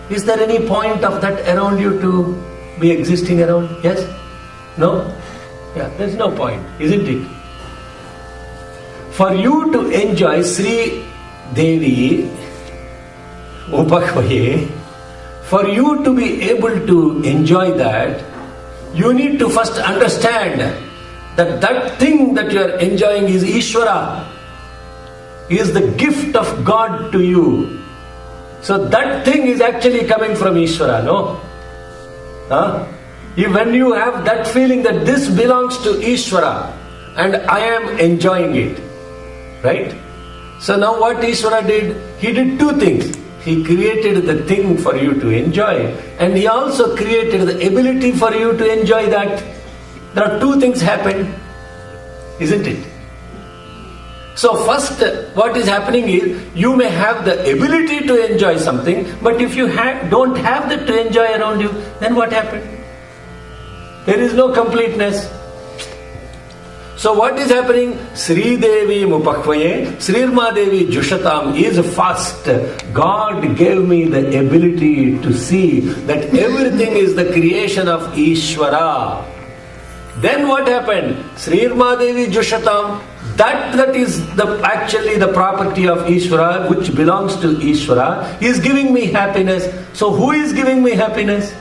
Is there any point of that around you to be existing around? Yes? No? Yeah, there's no point, isn't it? For you to enjoy Sri Devi Upakvaye, For you to be able to enjoy that, you need to first understand that that thing that you are enjoying is Ishvara, is the gift of God to you. So that thing is actually coming from Ishvara, no? When you have that feeling that this belongs to Ishvara and I am enjoying it, right? So now what Ishvara did? He did two things. He created the thing for you to enjoy, and He also created the ability for you to enjoy that. There are two things happened, isn't it? So first, what is happening is, you may have the ability to enjoy something, but if you don't have that to enjoy around you, then what happened? There is no completeness. So what is happening? Sri Devi Mupakvaye, Srirma Devi Jushatam is fast. God gave me the ability to see that everything is the creation of Ishvara. Then what happened? Srirma Devi Jushatam, that is actually the property of Ishvara, which belongs to Ishvara, is giving me happiness. So who is giving me happiness?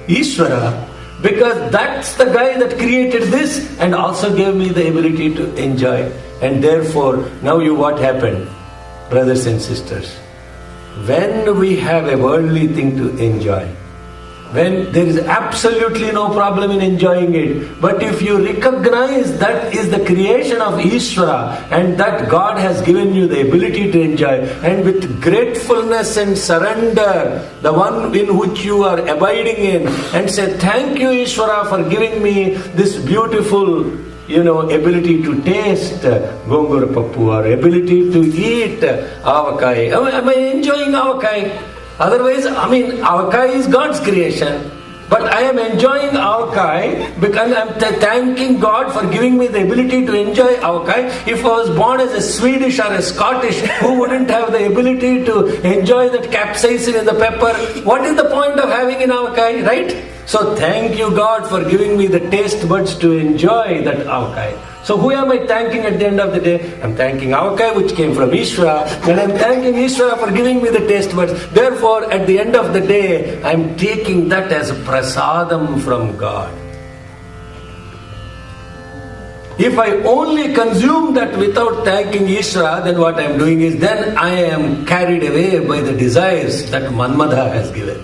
Ishvara. Because that's the guy that created this and also gave me the ability to enjoy. And therefore, now what happened? Brothers and sisters, when we have a worldly thing to enjoy, when there is absolutely no problem in enjoying it, but if you recognize that is the creation of Ishvara and that God has given you the ability to enjoy, and with gratefulness and surrender, the one in which you are abiding in, and say, thank you Ishvara for giving me this beautiful ability to taste gongura pappu, or ability to eat avakai. Am I enjoying avakai? Otherwise, avakai is God's creation. But I am enjoying avakai because I am thanking God for giving me the ability to enjoy avakai. If I was born as a Swedish or a Scottish, who wouldn't have the ability to enjoy that capsaicin in the pepper? What is the point of having an avakai, right? So thank you God for giving me the taste buds to enjoy that avakai. So who am I thanking at the end of the day? I'm thanking avakai, which came from Ishvara, and I'm thanking Ishvara for giving me the taste buds. Therefore, at the end of the day, I'm taking that as prasadam from God. If I only consume that without thanking Ishvara, then what I'm doing is, then I am carried away by the desires that Manmadha has given.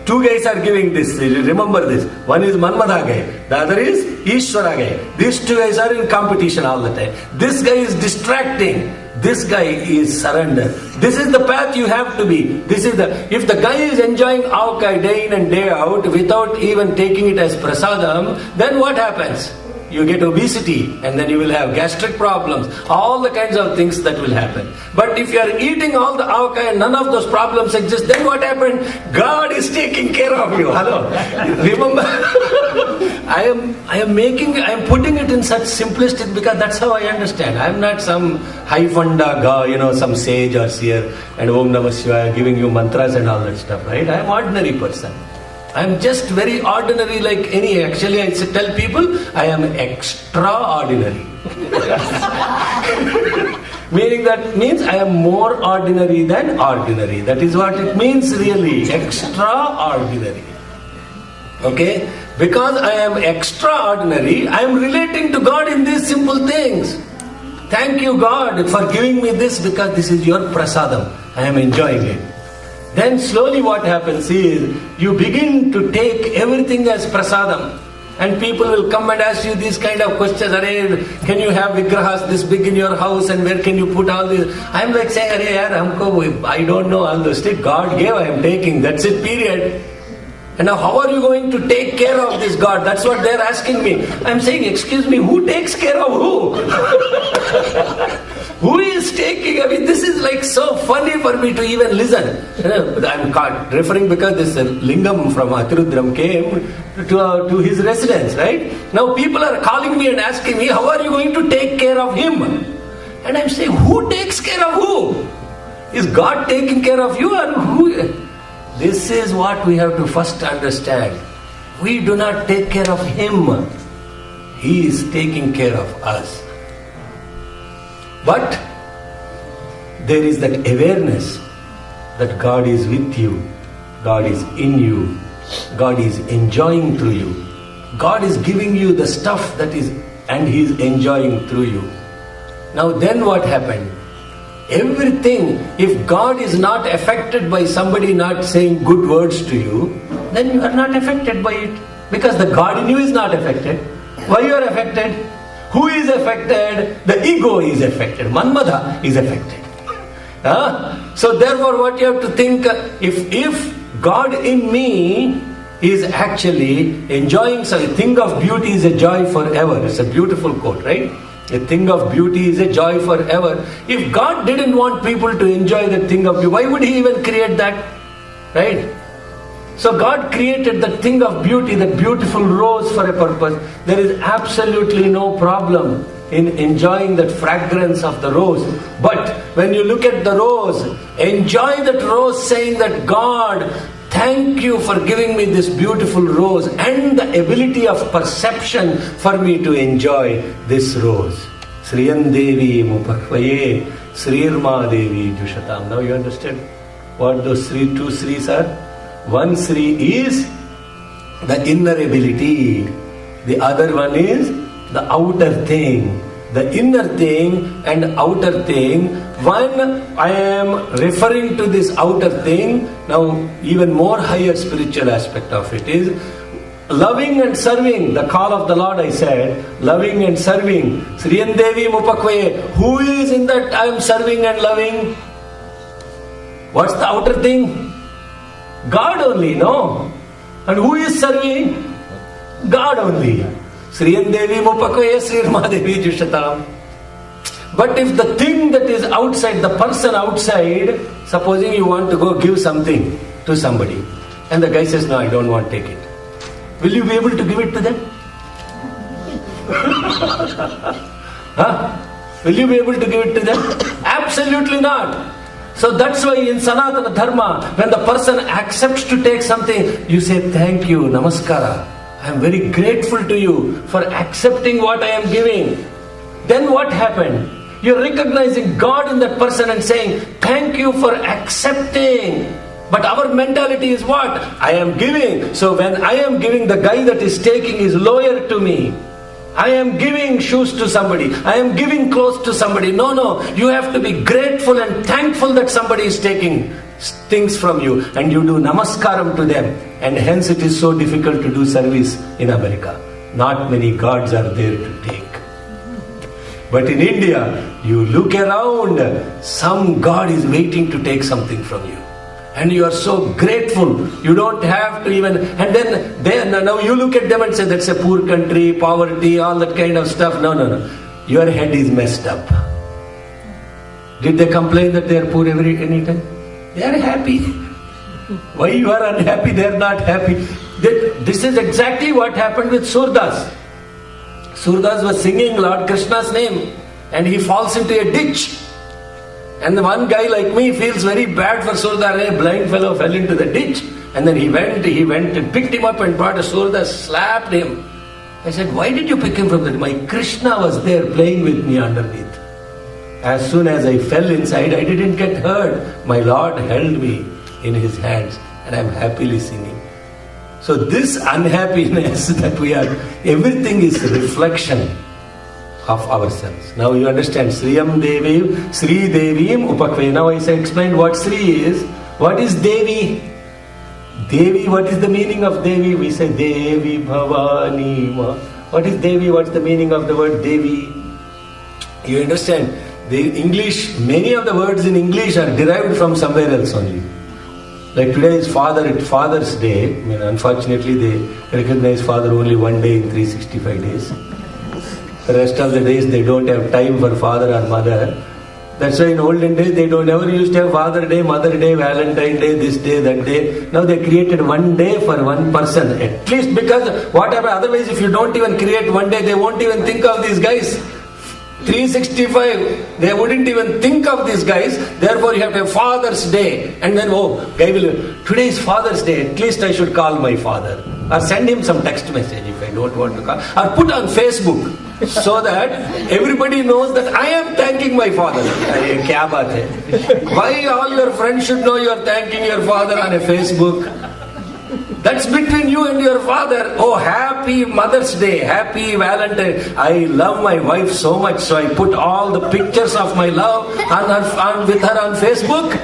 Two guys are giving this, remember this. One is Manmadha guy, the other is Ishvara guy. These two guys are in competition all the time. This guy is distracting, this guy is surrender. This is the path you have to be. If the guy is enjoying avakai day in and day out without even taking it as prasadam, then what happens? You get obesity, and then you will have gastric problems, all the kinds of things that will happen. But if you are eating all the avakai and none of those problems exist, then what happened? God is taking care of you. Hello. Remember, I am putting it in such simplistic, because that's how I understand. I am not some high funda guy, some sage or seer, and Om Namah Shivaya giving you mantras and all that stuff, right? I am ordinary person. I am just very ordinary like any. Actually, I tell people I am extraordinary. Means I am more ordinary than ordinary. That is what it means really. Extraordinary. Okay? Because I am extraordinary, I am relating to God in these simple things. Thank you God for giving me this, because this is your prasadam. I am enjoying it. Then slowly what happens is, you begin to take everything as prasadam. And people will come and ask you these kind of questions. Can you have vigrahas this big in your house, and where can you put all this? I am like saying, I don't know all those things. God gave, I am taking. That's it, period. And now how are you going to take care of this God? That's what they're asking me. I'm saying, excuse me, who takes care of who? Who is taking? This is like so funny for me to even listen. I'm referring because this lingam from Atirudram came to his residence, right? Now people are calling me and asking me, how are you going to take care of him? And I'm saying, who takes care of who? Is God taking care of you, or who? This is what we have to first understand. We do not take care of him. He is taking care of us. But there is that awareness that God is with you, God is in you, God is enjoying through you. God is giving you the stuff that is, and He is enjoying through you. Now then what happened? Everything, if God is not affected by somebody not saying good words to you, then you are not affected by it. Because the God in you is not affected. Why you are affected? Who is affected? The ego is affected. Manmada is affected. So therefore what you have to think, if God in me is actually enjoying something, a thing of beauty is a joy forever. It's a beautiful quote, right? A thing of beauty is a joy forever. If God didn't want people to enjoy that thing of beauty, why would He even create that? Right? So God created that thing of beauty, that beautiful rose for a purpose. There is absolutely no problem in enjoying that fragrance of the rose. But when you look at the rose, enjoy that rose saying that God, thank you for giving me this beautiful rose and the ability of perception for me to enjoy this rose. Sriyan Devi Mupakvaye Srirma Devi Jushatam. Now you understand what those two Sris are? One Sri is the inner ability. The other one is the outer thing. The inner thing and outer thing. When I am referring to this outer thing, now even more higher spiritual aspect of it is loving and serving. The call of the Lord, I said, loving and serving. Sriyan Devi Mupakvaye. Who is in that I am serving and loving? What's the outer thing? God only, no? And who is serving? God only. Sriyan Devi Mupakvaye Srirma Devi Jushatam. But if the thing that is outside, the person outside, supposing you want to go give something to somebody, and the guy says, no, I don't want to take it. Will you be able to give it to them? Will you be able to give it to them? Absolutely not. So that's why in Sanatana Dharma, when the person accepts to take something, you say, thank you, namaskara. I am very grateful to you for accepting what I am giving. Then what happened? You're recognizing God in that person and saying, thank you for accepting. But our mentality is what? I am giving. So when I am giving, the guy that is taking is lower to me. I am giving shoes to somebody. I am giving clothes to somebody. No. You have to be grateful and thankful that somebody is taking things from you. And you do namaskaram to them. And hence it is so difficult to do service in America. Not many gods are there to take. But in India, you look around, some God is waiting to take something from you. And you are so grateful. You don't have to even... And then now you look at them and say, that's a poor country, poverty, all that kind of stuff. No. Your head is messed up. Did they complain that they are poor any time? They are happy. Why you are unhappy? They are not happy. This is exactly what happened with Surdas. Surdas was singing Lord Krishna's name and he falls into a ditch. And the one guy like me feels very bad for Surdas. A blind fellow fell into the ditch. And then he went and picked him up and brought a Surdas, slapped him. I said, why did you pick him from that? My Krishna was there playing with me underneath. As soon as I fell inside, I didn't get hurt. My Lord held me in His hands and I am happily singing. So this unhappiness that we are, everything is a reflection of ourselves. Now you understand, Sriyam Devi, Sri Devim Upakve. Now I explained what Sri is. What is Devi? Devi, what is the meaning of Devi? We say Devi Bhavani Ma. What is Devi? What's the meaning of the word Devi? You understand? The English, many of the words in English are derived from somewhere else only. Like today is Father's Day. I mean, unfortunately they recognize Father only one day in 365 days. The rest of the days they don't have time for father or mother. That's why in olden days they never used to have Father Day, Mother Day, Valentine Day, this day, that day. Now they created one day for one person. At least because whatever, otherwise if you don't even create one day, they won't even think of these guys. 365, they wouldn't even think of these guys. Therefore you have to have Father's Day. And then, guy will, today is Father's Day, at least I should call my father. Or send him some text message if I don't want to call. Or put on Facebook so that everybody knows that I am thanking my father. Kya baat hai? Why all your friends should know you are thanking your father on a Facebook? That's between you and your father. Oh, happy Mother's Day, happy Valentine. I love my wife so much, so I put all the pictures of my love with her on Facebook.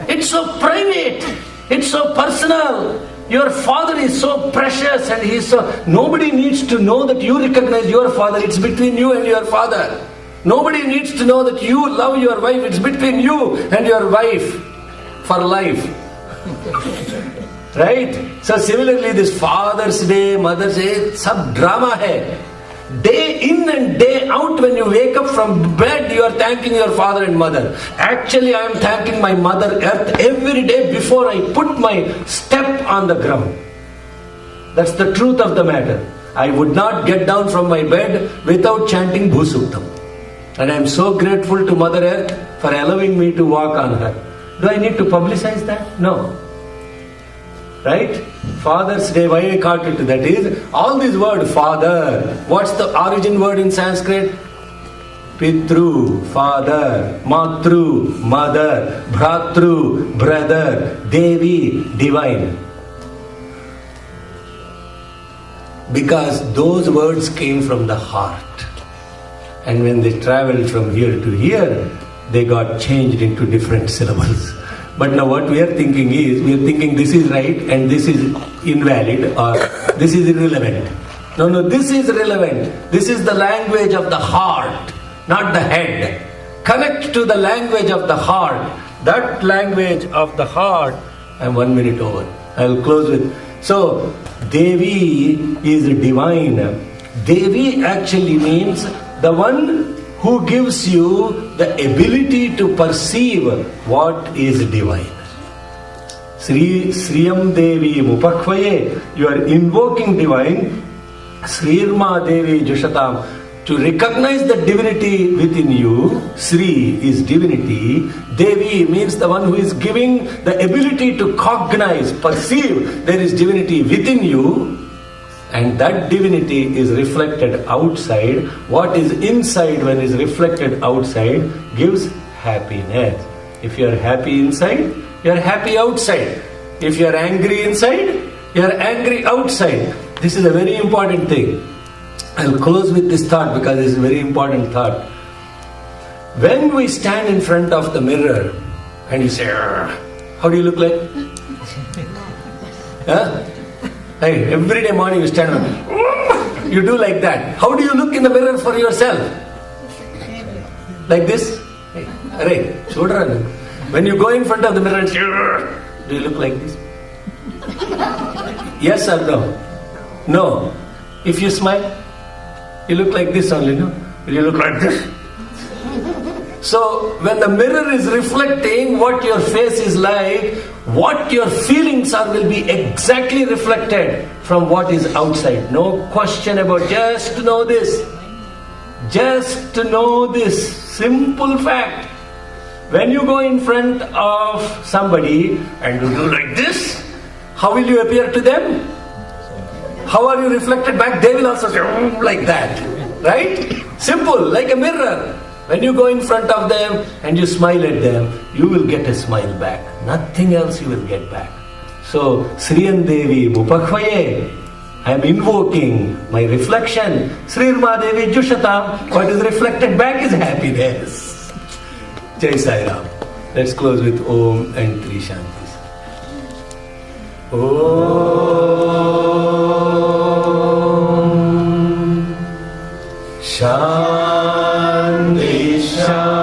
It's so private. It's so personal. Your father is so precious and nobody needs to know that you recognize your father. It's between you and your father. Nobody needs to know that you love your wife. It's between you and your wife for life. Right? So similarly, this Father's Day, Mother's Day, sab drama hai. Day in and day out, when you wake up from bed, you are thanking your father and mother. Actually, I am thanking my Mother Earth every day before I put my step on the ground. That's the truth of the matter. I would not get down from my bed without chanting Bhusuktam. And I am so grateful to Mother Earth for allowing me to walk on her. Do I need to publicize that? No. Right? Father's Day, why I called it that is, all these words, father, what's the origin word in Sanskrit? Pitru, father, matru, mother, bhratru, brother, devi, divine. Because those words came from the heart. And when they traveled from here to here, they got changed into different syllables. But now what we are thinking is, we are thinking this is right and this is invalid or this is irrelevant. No, this is relevant. This is the language of the heart, not the head. Connect to the language of the heart. That language of the heart. I'm 1 minute over. I'll close with. So, Devi is divine. Devi actually means the one who gives you the ability to perceive what is divine. Sriyam Devi Mupakhvaye, you are invoking divine. Srirma Devi Jushatam, to recognize the divinity within you. Sri is divinity. Devi means the one who is giving the ability to cognize, perceive there is divinity within you. And that divinity is reflected outside. What is inside when is reflected outside gives happiness. If you are happy inside, you are happy outside. If you are angry inside, you are angry outside. This is a very important thing. I'll close with this thought because it's a very important thought. When we stand in front of the mirror and you say, how do you look like? Huh? Hey, every day morning you stand up, you do like that. How do you look in the mirror for yourself? Like this? Hey, shoulder. When you go in front of the mirror and say, do you look like this? Yes or no? No. If you smile, you look like this only, no? Will you look like this? So, when the mirror is reflecting what your face is like, what your feelings are will be exactly reflected from what is outside. No question about, just to know this. Just to know this simple fact. When you go in front of somebody and you do like this, how will you appear to them? How are you reflected back? They will also say, like that. Right? Simple, like a mirror. When you go in front of them and you smile at them, you will get a smile back. Nothing else you will get back. So, Sriyam Devi Mupakhvaye, I am invoking my reflection. Srirma Devi Jushatam, what is reflected back is happiness. Jai Sai Ram. Let's close with Om and Three Shantis. Om Shanti Shanti.